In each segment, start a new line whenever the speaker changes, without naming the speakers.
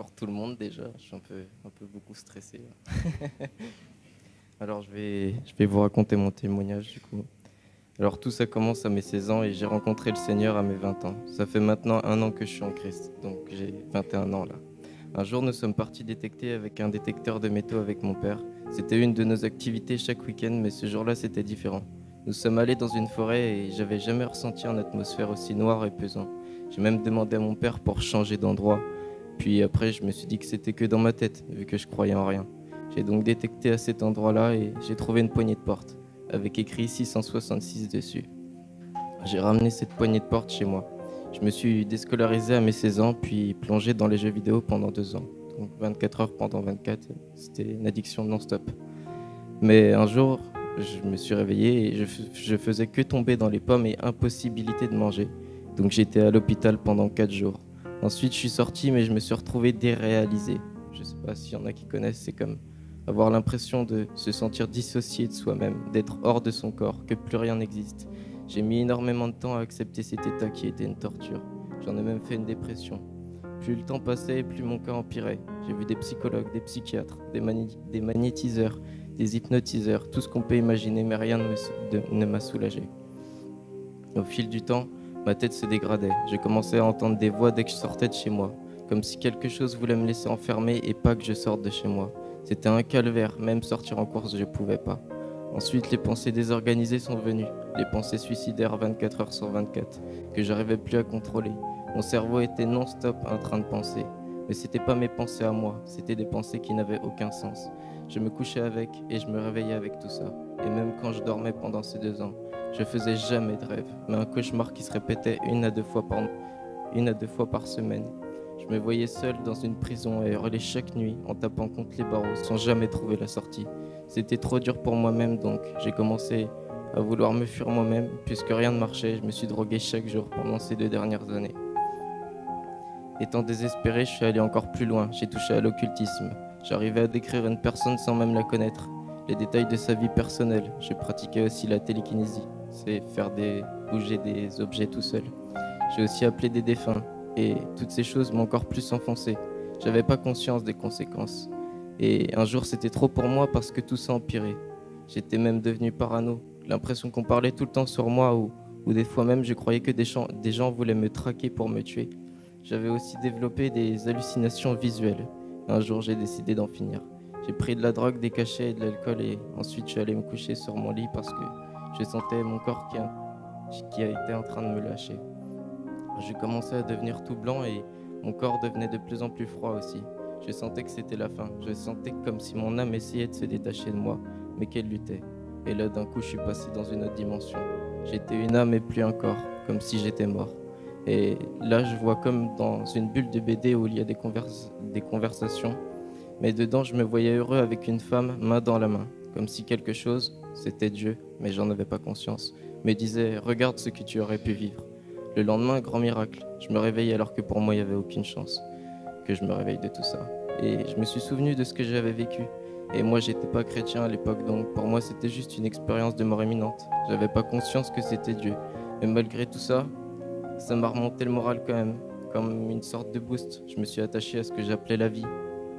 Bonsoir tout le monde déjà, je suis un peu beaucoup stressé. Alors je vais vous raconter mon témoignage du coup. Alors tout ça commence à mes 16 ans et j'ai rencontré le Seigneur à mes 20 ans. Ça fait maintenant 1 an que je suis en Christ, donc j'ai 21 ans là. Un jour nous sommes partis détecter avec un détecteur de métaux avec mon père. C'était une de nos activités chaque week-end, mais ce jour-là c'était différent. Nous sommes allés dans une forêt et j'avais jamais ressenti une atmosphère aussi noire et pesante. J'ai même demandé à mon père pour changer d'endroit. Puis après, je me suis dit que c'était que dans ma tête, vu que je croyais en rien. J'ai donc détecté à cet endroit-là et j'ai trouvé une poignée de porte, avec écrit 666 dessus. J'ai ramené cette poignée de porte chez moi. Je me suis déscolarisé à mes 16 ans, puis plongé dans les jeux vidéo pendant 2 ans. Donc 24 heures pendant 24, c'était une addiction non-stop. Mais un jour, je me suis réveillé et je faisais que tomber dans les pommes et impossibilité de manger. Donc j'étais à l'hôpital pendant 4 jours. Ensuite, je suis sorti, mais je me suis retrouvé déréalisé. Je sais pas s'il y en a qui connaissent, c'est comme avoir l'impression de se sentir dissocié de soi-même, d'être hors de son corps, que plus rien n'existe. J'ai mis énormément de temps à accepter cet état qui était une torture. J'en ai même fait une dépression. Plus le temps passait, plus mon cas empirait. J'ai vu des psychologues, des psychiatres, des magnétiseurs, des hypnotiseurs, tout ce qu'on peut imaginer, mais rien ne m'a soulagé. Au fil du temps, ma tête se dégradait. Je commençais à entendre des voix dès que je sortais de chez moi, comme si quelque chose voulait me laisser enfermer et pas que je sorte de chez moi. C'était un calvaire, même sortir en course, je pouvais pas. Ensuite, les pensées désorganisées sont venues, les pensées suicidaires 24 heures sur 24, que j'arrivais plus à contrôler. Mon cerveau était non-stop en train de penser. Mais c'était pas mes pensées à moi, c'était des pensées qui n'avaient aucun sens. Je me couchais avec et je me réveillais avec tout ça. Et même quand je dormais pendant ces 2 ans, je faisais jamais de rêve, mais un cauchemar qui se répétait 1 à 2 fois par semaine. Je me voyais seul dans une prison et hurler chaque nuit en tapant contre les barreaux sans jamais trouver la sortie. C'était trop dur pour moi-même, donc j'ai commencé à vouloir me fuir moi-même. Puisque rien ne marchait, je me suis drogué chaque jour pendant ces 2 dernières années. Étant désespéré, je suis allé encore plus loin. J'ai touché à l'occultisme. J'arrivais à décrire une personne sans même la connaître. Les détails de sa vie personnelle. Je pratiquais aussi la télékinésie. C'est faire bouger des objets tout seul. J'ai aussi appelé des défunts. Et toutes ces choses m'ont encore plus enfoncé. J'avais pas conscience des conséquences. Et un jour, c'était trop pour moi parce que tout s'est empiré. J'étais même devenu parano. L'impression qu'on parlait tout le temps sur moi ou des fois même je croyais que des gens voulaient me traquer pour me tuer. J'avais aussi développé des hallucinations visuelles. Un jour, j'ai décidé d'en finir. J'ai pris de la drogue, des cachets et de l'alcool et ensuite je suis allé me coucher sur mon lit parce que je sentais mon corps qui a été en train de me lâcher. Je commençais à devenir tout blanc et mon corps devenait de plus en plus froid aussi. Je sentais que c'était la fin. Je sentais comme si mon âme essayait de se détacher de moi, mais qu'elle luttait. Et là, d'un coup, je suis passé dans une autre dimension. J'étais une âme et plus un corps, comme si j'étais mort. Et là, je vois comme dans une bulle de BD où il y a des conversations. Mais dedans, je me voyais heureux avec une femme, main dans la main. Comme si quelque chose, c'était Dieu, mais j'en avais pas conscience, me disait « Regarde ce que tu aurais pu vivre ». Le lendemain, grand miracle, je me réveille alors que pour moi, il n'y avait aucune chance que je me réveille de tout ça. Et je me suis souvenu de ce que j'avais vécu. Et moi, j'étais pas chrétien à l'époque, donc pour moi, c'était juste une expérience de mort imminente. J'avais pas conscience que c'était Dieu. Mais malgré tout ça, ça m'a remonté le moral quand même, comme une sorte de boost. Je me suis attaché à ce que j'appelais la vie,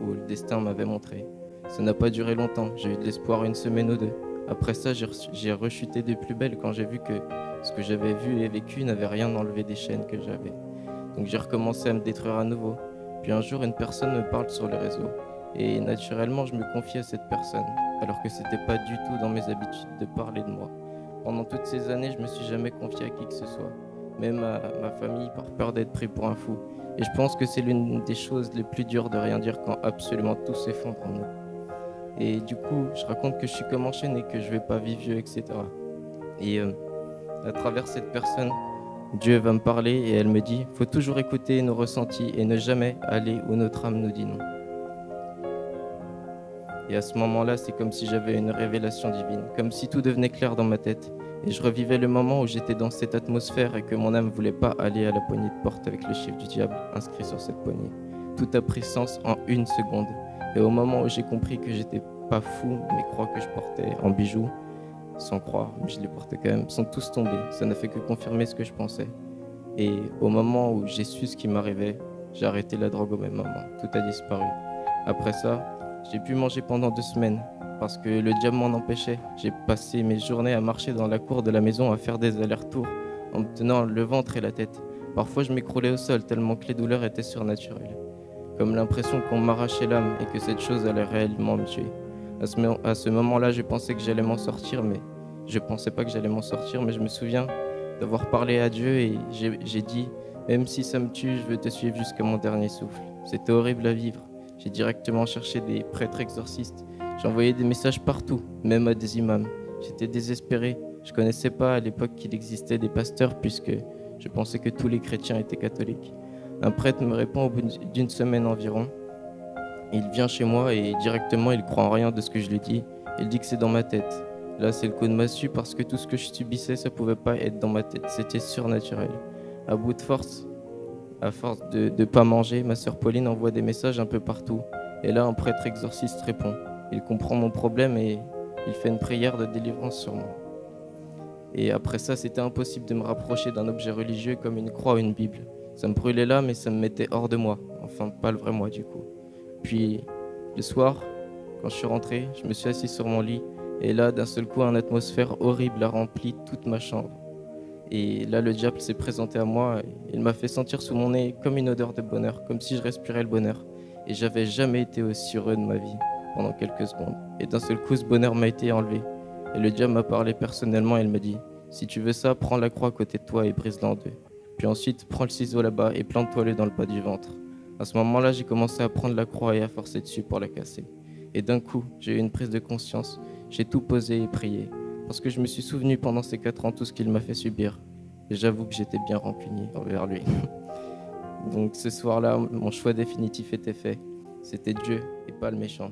où le destin m'avait montré. Ça n'a pas duré longtemps, j'ai eu de l'espoir 1 semaine ou 2. Après ça, j'ai rechuté de plus belle quand j'ai vu que ce que j'avais vu et vécu n'avait rien enlevé des chaînes que j'avais. Donc j'ai recommencé à me détruire à nouveau. Puis un jour, une personne me parle sur les réseaux. Et naturellement, je me confie à cette personne, alors que c'était pas du tout dans mes habitudes de parler de moi. Pendant toutes ces années, je me suis jamais confié à qui que ce soit, même à ma famille, par peur d'être pris pour un fou. Et je pense que c'est l'une des choses les plus dures de rien dire quand absolument tout s'effondre en nous. Et du coup, je raconte que je suis comme enchaîné, que je vais pas vivre vieux, etc. Et à travers cette personne, Dieu va me parler et elle me dit, faut toujours écouter nos ressentis et ne jamais aller où notre âme nous dit non. Et à ce moment-là, c'est comme si j'avais une révélation divine, comme si tout devenait clair dans ma tête. Et je revivais le moment où j'étais dans cette atmosphère et que mon âme ne voulait pas aller à la poignée de porte avec le chiffre du diable inscrit sur cette poignée. Tout a pris sens en 1 seconde. Et au moment où j'ai compris que j'étais pas fou, mes croix que je portais en bijoux, sans croire, mais je les portais quand même, sont tous tombés. Ça n'a fait que confirmer ce que je pensais. Et au moment où j'ai su ce qui m'arrivait, J'ai arrêté la drogue au même moment. Tout a disparu. Après ça, j'ai pu manger pendant 2 semaines parce que le diable m'en empêchait. J'ai passé mes journées à marcher dans la cour de la maison à faire des allers-retours en me tenant le ventre et la tête. Parfois, je m'écroulais au sol tellement que les douleurs étaient surnaturelles. Comme l'impression qu'on m'arrachait l'âme et que cette chose allait réellement me tuer. À ce moment-là, je pensais que j'allais m'en sortir, mais je pensais pas que j'allais m'en sortir, mais je me souviens d'avoir parlé à Dieu et j'ai dit, même si ça me tue, je veux te suivre jusqu'à mon dernier souffle. C'était horrible à vivre. J'ai directement cherché des prêtres exorcistes. J'ai envoyé des messages partout, même à des imams. J'étais désespéré. Je connaissais pas à l'époque qu'il existait des pasteurs puisque je pensais que tous les chrétiens étaient catholiques. Un prêtre me répond au bout d'une semaine environ. Il vient chez moi et directement il croit en rien de ce que je lui dis. Il dit que c'est dans ma tête. Là c'est le coup de massue parce que tout ce que je subissais ça pouvait pas être dans ma tête. C'était surnaturel. À bout de force, à force de ne pas manger, ma sœur Pauline envoie des messages un peu partout. Et là un prêtre exorciste répond. Il comprend mon problème et il fait une prière de délivrance sur moi. Et après ça, c'était impossible de me rapprocher d'un objet religieux comme une croix ou une Bible. Ça me brûlait là, mais ça me mettait hors de moi. Enfin, pas le vrai moi du coup. Puis, le soir, quand je suis rentré, je me suis assis sur mon lit. Et là, d'un seul coup, une atmosphère horrible a rempli toute ma chambre. Et là, le diable s'est présenté à moi. Il m'a fait sentir sous mon nez comme une odeur de bonheur, comme si je respirais le bonheur. Et j'avais jamais été aussi heureux de ma vie pendant quelques secondes. Et d'un seul coup, ce bonheur m'a été enlevé. Et le diable m'a parlé personnellement et il m'a dit « Si tu veux ça, prends la croix à côté de toi et brise-la en deux. Puis ensuite, prends le ciseau là-bas et plante-toi-le dans le bas du ventre. » À ce moment-là, j'ai commencé à prendre la croix et à forcer dessus pour la casser. Et d'un coup, j'ai eu une prise de conscience. J'ai tout posé et prié. Parce que je me suis souvenu pendant ces 4 ans tout ce qu'il m'a fait subir. Et j'avoue que j'étais bien rancunier envers lui. Donc ce soir-là, mon choix définitif était fait. C'était Dieu et pas le méchant.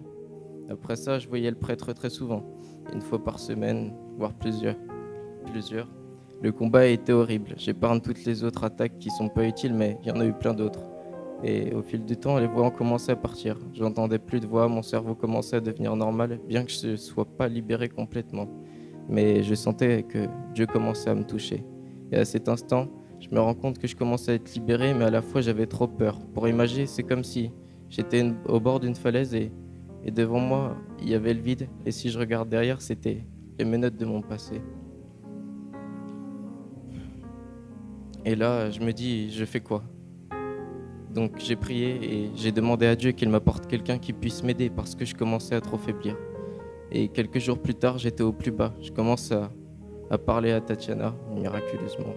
Après ça, je voyais le prêtre très souvent. Une fois par semaine, voire plusieurs. Le combat a été horrible. J'épargne toutes les autres attaques qui sont pas utiles, mais il y en a eu plein d'autres. Et au fil du temps, les voix ont commencé à partir. J'entendais plus de voix, mon cerveau commençait à devenir normal, bien que je ne sois pas libéré complètement. Mais je sentais que Dieu commençait à me toucher. Et à cet instant, je me rends compte que je commençais à être libéré, mais à la fois j'avais trop peur. Pour imaginer, c'est comme si j'étais au bord d'une falaise et devant moi, il y avait le vide. Et si je regarde derrière, c'était les menottes de mon passé. Et là, je me dis, je fais quoi ? Donc j'ai prié et j'ai demandé à Dieu qu'il m'apporte quelqu'un qui puisse m'aider parce que je commençais à trop faiblir. Et quelques jours plus tard, j'étais au plus bas. Je commence à parler à Tatiana, miraculeusement.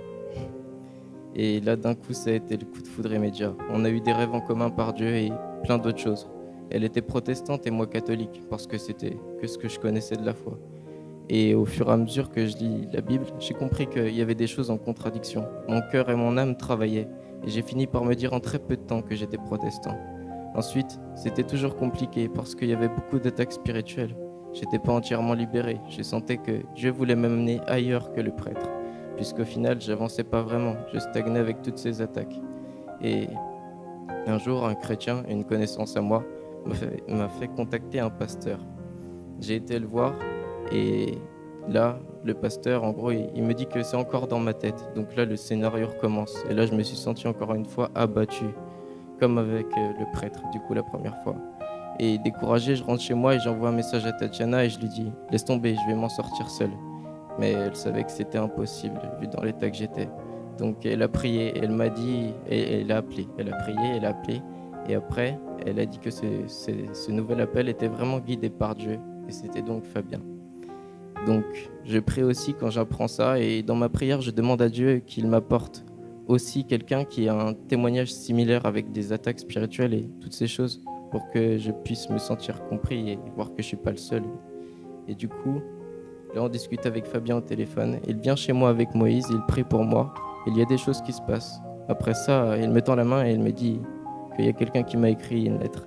Et là, d'un coup, ça a été le coup de foudre immédiat. On a eu des rêves en commun par Dieu et plein d'autres choses. Elle était protestante et moi catholique, parce que c'était que ce que je connaissais de la foi. Et au fur et à mesure que je lis la Bible, j'ai compris qu'il y avait des choses en contradiction. Mon cœur et mon âme travaillaient, et j'ai fini par me dire en très peu de temps que j'étais protestant. Ensuite, c'était toujours compliqué, parce qu'il y avait beaucoup d'attaques spirituelles. J'étais pas entièrement libéré, je sentais que Dieu voulait m'amener ailleurs que le prêtre, puisqu'au final, j'avançais pas vraiment, je stagnais avec toutes ces attaques. Et un jour, un chrétien, une connaissance à moi, m'a fait contacter un pasteur. J'ai été le voir et là, le pasteur, en gros, il me dit que c'est encore dans ma tête. Donc là, le scénario recommence. Et là, je me suis senti encore une fois abattu, comme avec le prêtre, du coup, la première fois. Et découragé, je rentre chez moi et j'envoie un message à Tatiana et je lui dis « Laisse tomber, je vais m'en sortir seule. » Mais elle savait que c'était impossible, vu dans l'état que j'étais. Donc elle a prié, elle m'a dit, et elle a appelé. Elle a prié, elle a appelé. Et après, elle a dit que ce nouvel appel était vraiment guidé par Dieu. Et c'était donc Fabien. Donc je prie aussi quand j'apprends ça. Et dans ma prière, je demande à Dieu qu'il m'apporte aussi quelqu'un qui a un témoignage similaire avec des attaques spirituelles et toutes ces choses pour que je puisse me sentir compris et voir que je ne suis pas le seul. Et du coup, là on discute avec Fabien au téléphone. Il vient chez moi avec Moïse, il prie pour moi. Il y a des choses qui se passent. Après ça, il me tend la main et il me dit qu'il y a quelqu'un qui m'a écrit une lettre.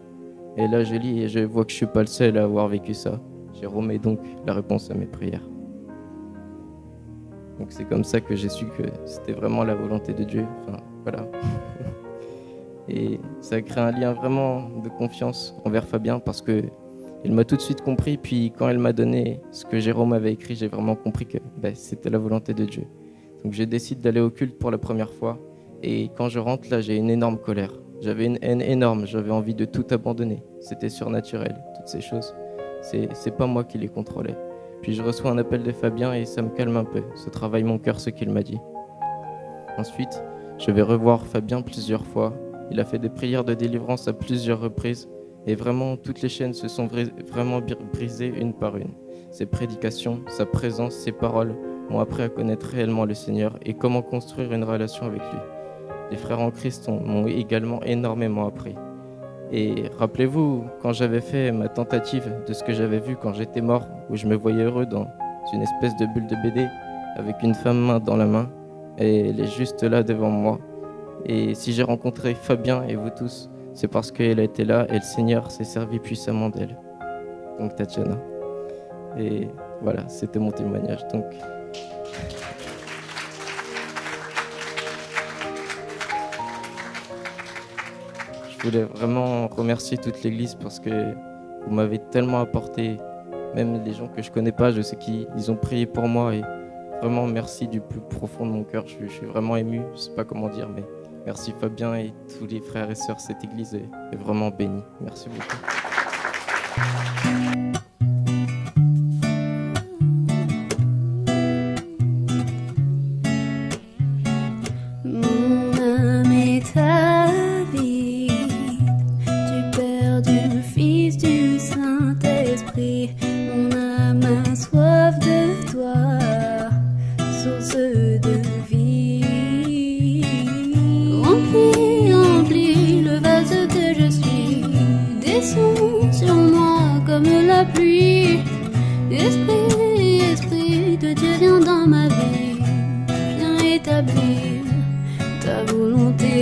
Et là, je lis et je vois que je ne suis pas le seul à avoir vécu ça. Jérôme est donc la réponse à mes prières. Donc c'est comme ça que j'ai su que c'était vraiment la volonté de Dieu. Enfin, voilà. Et ça a créé un lien vraiment de confiance envers Fabien parce que il m'a tout de suite compris. Puis quand elle m'a donné ce que Jérôme avait écrit, j'ai vraiment compris que c'était la volonté de Dieu. Donc je décide d'aller au culte pour la première fois. Et quand je rentre, là, j'ai une énorme colère. J'avais une haine énorme, j'avais envie de tout abandonner. C'était surnaturel, toutes ces choses. C'est pas moi qui les contrôlais. Puis je reçois un appel de Fabien et ça me calme un peu. Ça travaille mon cœur ce qu'il m'a dit. Ensuite, je vais revoir Fabien plusieurs fois. Il a fait des prières de délivrance à plusieurs reprises. Et vraiment, toutes les chaînes se sont vraiment brisées une par une. Ses prédications, sa présence, ses paroles m'ont appris à connaître réellement le Seigneur et comment construire une relation avec lui. Les frères en Christ m'ont également énormément appris. Et rappelez-vous, quand j'avais fait ma tentative de ce que j'avais vu quand j'étais mort, où je me voyais heureux dans une espèce de bulle de BD, avec une femme main dans la main, et elle est juste là devant moi. Et si j'ai rencontré Fabien et vous tous, c'est parce qu'elle a été là et le Seigneur s'est servi puissamment d'elle. Donc Tatiana. Et voilà, c'était mon témoignage. Donc je voulais vraiment remercier toute l'Église parce que vous m'avez tellement apporté, même les gens que je connais pas, je sais qu'ils ont prié pour moi et vraiment merci du plus profond de mon cœur. Je suis vraiment ému, je sais pas comment dire, mais merci Fabien et tous les frères et sœurs. Cette Église est vraiment bénie. Merci beaucoup.
Mon âme a soif de toi, source de vie. Remplis, remplis le vase que je suis. Descends sur moi comme la pluie. Esprit, esprit de Dieu, viens dans ma vie. Viens établir ta volonté.